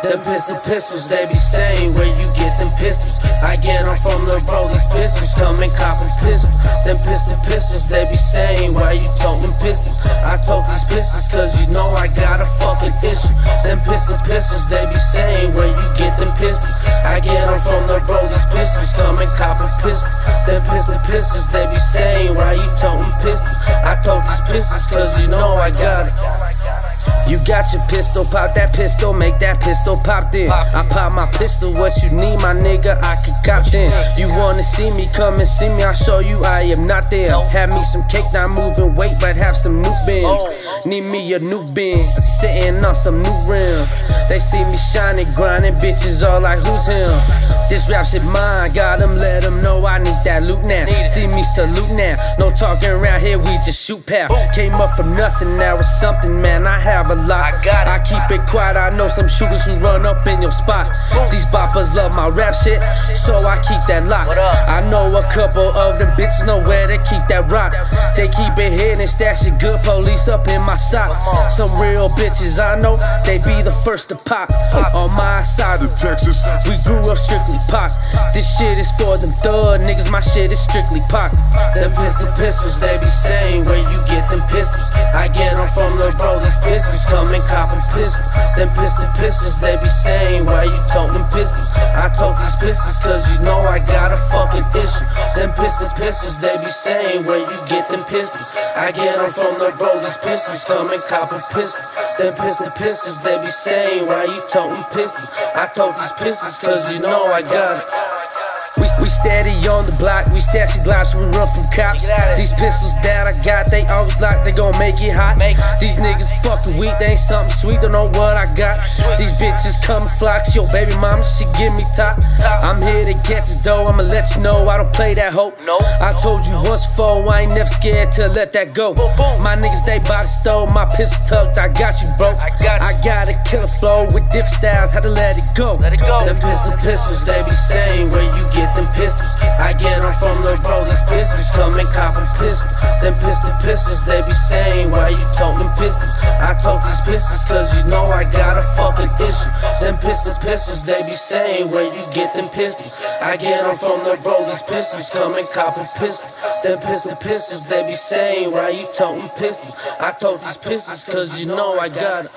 Them pistols, they be saying where you get them pistols. I get them from the bro, these pistols come and coppin' pistols. Them pistols, they be saying why you totin' pistols. I tote these pistols cause you know I got a fucking issue. Them pistols, they be saying where you get them pistols. I get them from the bro, these pistols come and coppin' pistols. Them pistols, they be saying why you totin' pistols. I tote these pistols cause you know I got it. You got your pistol, pop that pistol, make that pistol pop then. I pop my pistol, what you need, my nigga, I can cop then. You wanna see me, come and see me, I'll show you I am not there. Have me some cake, not moving weight, but have some new bins. Need me a new bin, sitting on some new rims. They see me shining, grinding, bitches all like who's him. This rap shit mine, got them, let them know I need that loot now. See me salute now, no talking around here, we just shoot pal. Came up from nothing, now it's something, man, I have a lot. I keep it quiet, I know some shooters who run up in your spot. These boppers love my rap shit, so I keep that lock. I know a couple of them bitches know where to keep that rock. They keep it hidden and stash it good, police up in my socks. Some real bitches I know, they be the first to pop. On my side of Texas, we grew up strictly pop. This shit is for them thug niggas, my shit is strictly pop. Them pistols, they be saying where you get them pistols. I get them from the bro, these pistols come and coppin' pistols. Them pistols, they be saying why you totin' pistols. I tote these pistols cause you know I got a fucking issue. Them pistols, they be saying where you get them pistols. I get them from the bro, these pistols come and coppin' pistols. Them pistols, they be saying why you totin' pistols. I tote these pistols cause you know I got it. We steady on the block, we stash the glocks, we run from cops. These pistols that I got, they always lock, they gon' make it hot. These niggas fucking weak, they ain't something sweet, don't know what I got. These bitches come flocks, yo baby mama, she give me top. I'm here to get this dough, I'ma let you know I don't play that hoe. I told you once before, I ain't never scared to let that go. My niggas, they by the stove, my pistol tucked, I got you bro. I got a killer flow with different styles, had to let it go. Them pistols, they be saying where you get them pistols. I get them from the bro, these pistols come and coppin' pistols. Them pistols, they be saying why you totin' pistols. I tote these pistols cause you know I got a fucking issue. Them pistols, they be saying where you get them pistols. I get them from the bro, these pistols come and coppin' pistols. Them pistols, they be saying why you totin' pistols. I tote these pistols cause you know I got it.